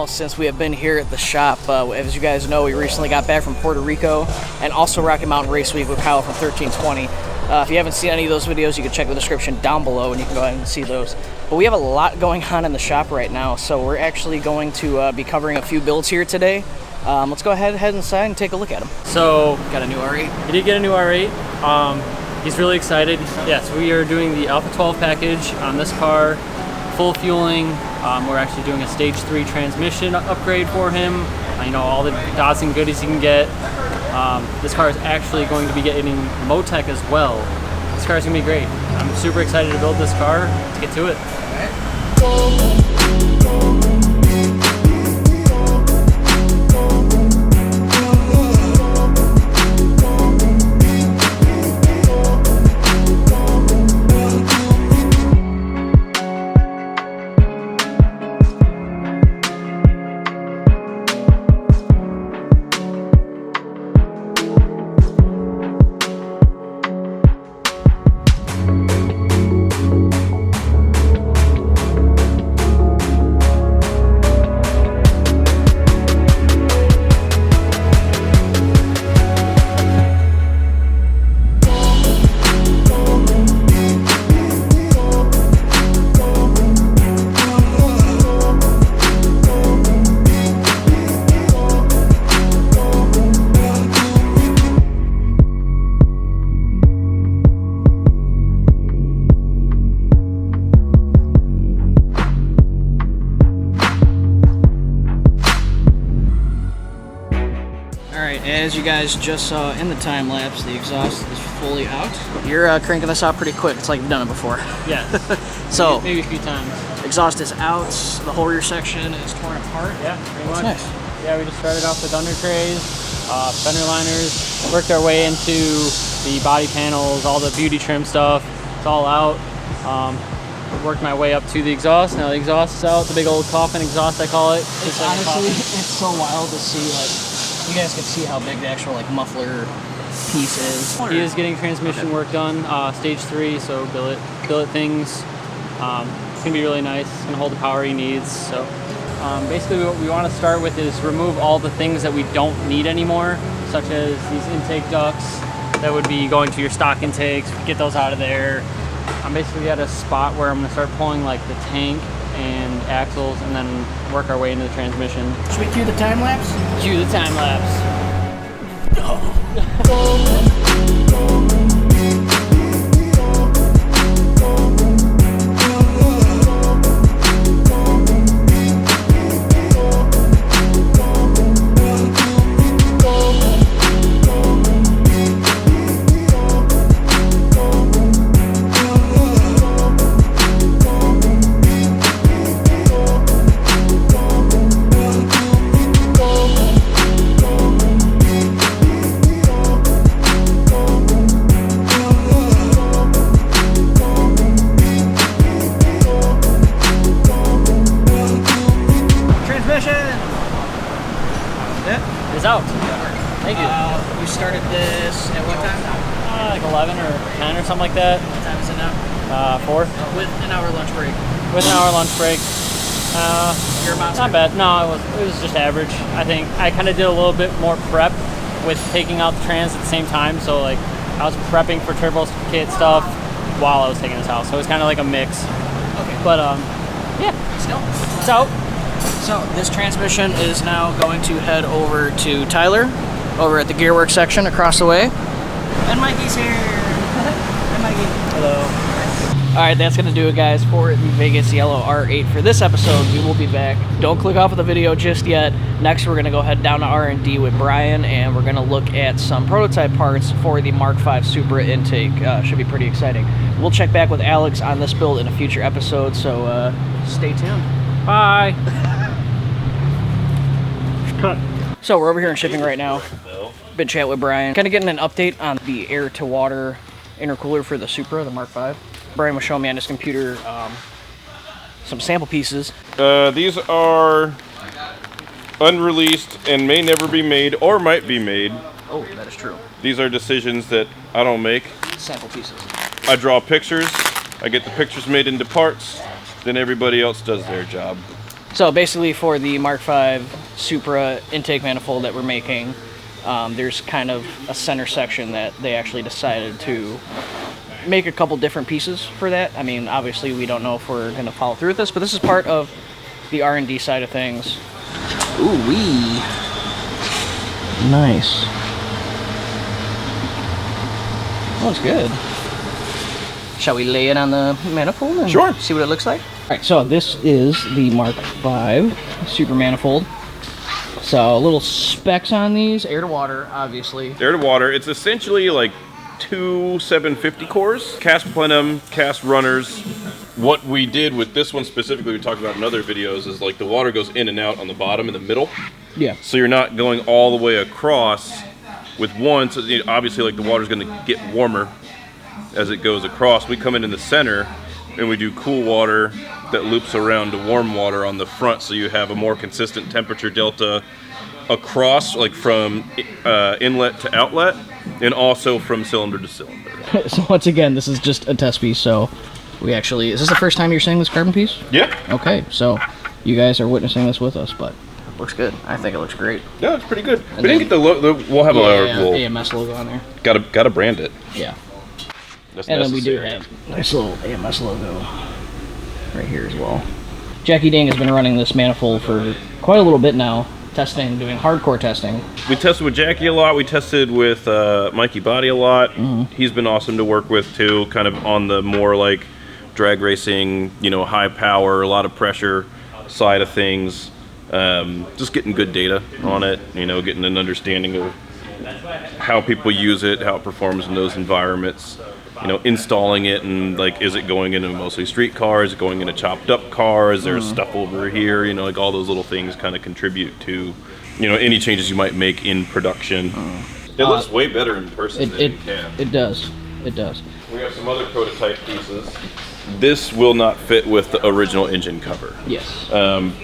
while since we have been here at the shop. As you guys know, we recently got back from Puerto Rico and also Rocky Mountain Race Week with Kyle from 1320. If you haven't seen any of those videos, you can check the description down below and you can go ahead and see those. But we have a lot going on in the shop right now, so we're actually going to be covering a few builds here today. Let's go head inside and take a look at them. So, got a new R8? He did get a new R8. He's really excited. Yes, we are doing the Alpha 12 package on this car, full fueling. We're actually doing a stage 3 transmission upgrade for him. You know, all the Dodson goodies you can get. This car is actually going to be getting Motec as well. This car is going to be great. I'm super excited to build this car. Let's get to it. As you guys just saw in the time lapse, the exhaust is fully out. You're cranking this out pretty quick. It's like you've done it before. Yeah. So maybe a few times. Exhaust is out. The whole rear section is torn apart. Yeah, pretty much. Nice. Yeah, we just started off with under trays, fender liners, worked our way into the body panels, all the beauty trim stuff. It's all out. Worked my way up to the exhaust. Now the exhaust is out. The big old coffin exhaust, I call it. It's honestly, it's so wild to see, like, you guys can see how big the actual like muffler piece is. He is getting transmission work done, stage 3, so billet things. It's gonna be really nice. It's gonna hold the power he needs. So basically what we want to start with is remove all the things that we don't need anymore, such as these intake ducts that would be going to your stock intakes. Get those out of there. I'm basically at a spot where I'm gonna start pulling like the tank and axles and then work our way into the transmission. Should we cue the time lapse? Cue the time lapse. It's out. Thank you. You started this at what time? Like 11 or 10 or something like that. What time is it now? 4. With an hour lunch break. With an hour lunch break. Your amount? Not bad. No, it was just average. I think I kind of did a little bit more prep with taking out the trans at the same time. So like I was prepping for turbo kit stuff while I was taking this out. So it's kind of like a mix. Okay. But yeah. Still. It's out. So this transmission is now going to head over to Tyler, over at the gearworks section across the way. And Mikey's here. Hi, Mikey. Hello. All right, that's going to do it, guys, for the Vegas Yellow R8 for this episode. We will be back. Don't click off of the video just yet. Next, we're going to go head down to R&D with Bryan, and we're going to look at some prototype parts for the Mark V Supra intake. Should be pretty exciting. We'll check back with Alex on this build in a future episode, so stay tuned. Bye. Cut. So we're over here in shipping right now. Been chatting with Bryan, kind of getting an update on the air-to-water intercooler for the Supra, the Mark V. Bryan was showing me on his computer some sample pieces. These are unreleased and may never be made or might be made. Oh, that is true. These are decisions that I don't make. Sample pieces. I draw pictures, I get the pictures made into parts, then everybody else does their job. So basically for the Mark V Supra intake manifold that we're making, there's kind of a center section that they actually decided to make a couple different pieces for that. I mean, obviously we don't know if we're going to follow through with this, but this is part of the R&D side of things. Ooh wee. Nice. Looks good. Shall we lay it on the manifold and sure. See what it looks like? All right, so this is the Mark V Super manifold. So little specs on these: air to water, obviously. Air to water. It's essentially like 2 750 cores, cast plenum, cast runners. What we did with this one specifically, we talked about in other videos, is like the water goes in and out on the bottom and the middle. Yeah. So you're not going all the way across with one. So obviously, like the water's going to get warmer as it goes across. We come in the center and we do cool water that loops around to warm water on the front, so you have a more consistent temperature delta across, like from inlet to outlet, and also from cylinder to cylinder. So once again, this is just a test piece, so we actually... Is this the first time you're seeing this carbon piece? Yeah. Okay, so you guys are witnessing this with us, but looks good. I think it looks great. Yeah, it's pretty good. And we didn't get the logo. We'll have a AMS logo on there. Gotta brand it. Yeah. That's and necessary. then we do have a nice little AMS logo right here as well. Jackie Dang has been running this manifold for quite a little bit now, testing, doing hardcore testing. We tested with Jackie a lot. We tested with Mikey Body a lot. Mm-hmm. He's been awesome to work with too, kind of on the more like drag racing, you know, high power, a lot of pressure side of things. Just getting good data on it, you know, getting an understanding of how people use it, how it performs in those environments. You know, installing it, and like, is it going into mostly street cars, going into chopped up cars, there's stuff over here, you know, like all those little things kind of contribute to, you know, any changes you might make in production. It looks way better in person than it can. It does. It does. We have some other prototype pieces. This will not fit with the original engine cover. Yes.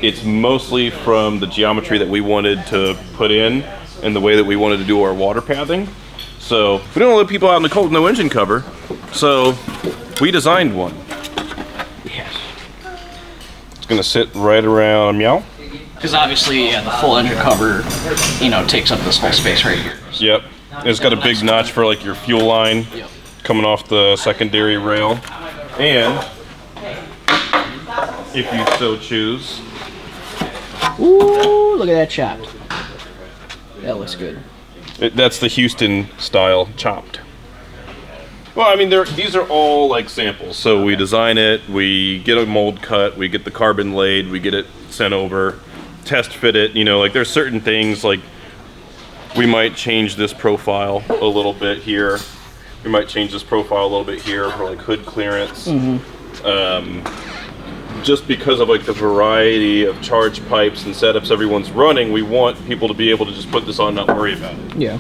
It's mostly from the geometry that we wanted to put in and the way that we wanted to do our water pathing. So we don't want to let people out in the cold with no engine cover. So we designed one. Yes. It's gonna sit right around meow. Because obviously, yeah, the full engine cover, you know, takes up this whole space right here. Yep. And it's got a big notch for like your fuel line coming off the secondary rail. And if you so choose. Ooh, look at that chopped. That looks good. That's the Houston style chopped. Well, I mean, these are all like samples. So we design it, we get a mold cut, we get the carbon laid, we get it sent over, test fit it. You know, like there's certain things like we might change this profile a little bit here. We might change this profile a little bit here for like hood clearance. Just because of like the variety of charge pipes and setups everyone's running, we want people to be able to just put this on and not worry about it. Yeah.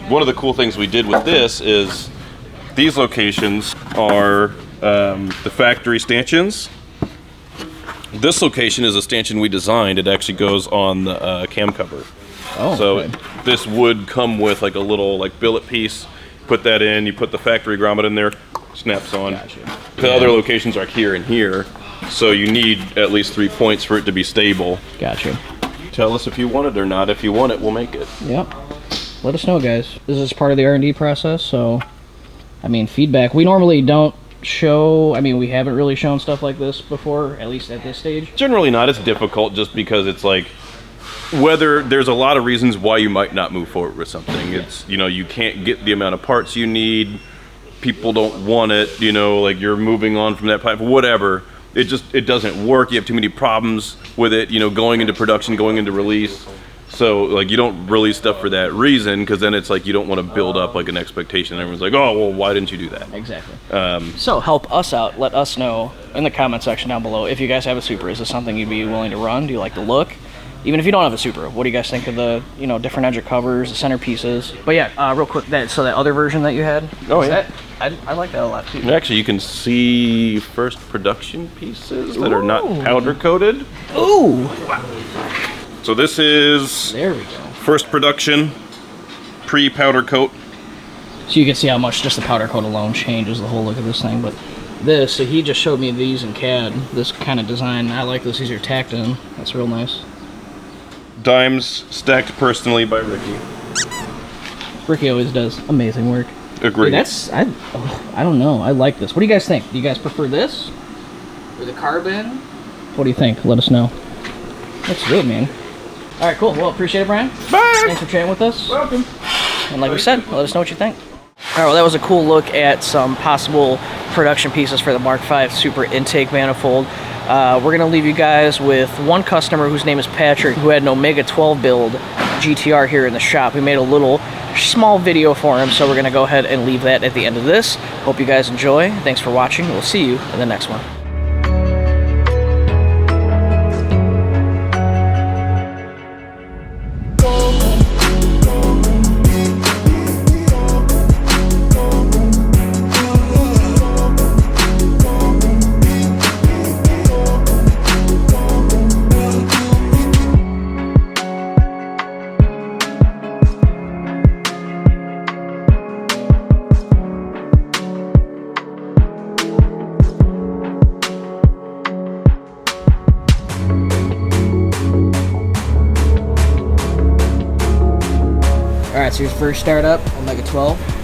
One of the cool things we did with this is these locations are the factory stanchions. This location is a stanchion we designed. It actually goes on the cam cover. Oh, so okay. This would come with like a little like billet piece. Put that in, you put the factory grommet in there, snaps on. Gotcha. The other locations are here and here, so you need at least 3 points for it to be stable. Gotcha. Tell us if you want it or not. If you want it, we'll make it. Yep. Let us know, guys. This is part of the R&D process, so, I mean, feedback. We normally don't show, I mean, we haven't really shown stuff like this before, at least at this stage. Generally not. It's difficult just because it's like, whether there's a lot of reasons why you might not move forward with something. It's, you know, you can't get the amount of parts you need, people don't want it, you know, like you're moving on from that pipe, whatever. It doesn't work. You have too many problems with it, you know, going into production, going into release. So like you don't release stuff for that reason, because then it's like you don't want to build up like an expectation. Everyone's like, oh, well, why didn't you do that? Exactly. So help us out. Let us know in the comment section down below if you guys have a Supra. Is this something you'd be willing to run? Do you like the look? Even if you don't have a Supra, what do you guys think of the, you know, different engine covers, the center pieces? But yeah, real quick, that other version that you had. Oh yeah. I like that a lot too. Actually, you can see first production pieces that are not powder coated. Ooh. So this is There we go. first production pre-powder coat. So you can see how much just the powder coat alone changes the whole look of this thing. But this. So he just showed me these in CAD. This kind of design. I like this. These are tacked in. That's real nice. Dimes stacked personally by Ricky. Ricky always does amazing work. Agreed. Dude, I don't know. I like this. What do you guys think? Do you guys prefer this or the carbon? What do you think? Let us know. Looks good, man. All right, cool. Well, appreciate it, Brian. Bye. Thanks for chatting with us. Welcome. And like we said, let us know what you think. All right, well, that was a cool look at some possible production pieces for the Mark V Supra intake manifold. We're going to leave you guys with one customer whose name is Patrick, who had an Omega 12 build GTR here in the shop. We made a little small video for him, so we're going to go ahead and leave that at the end of this. Hope you guys enjoy. Thanks for watching. We'll see you in the next one. Alright, so your first startup, Omega 12.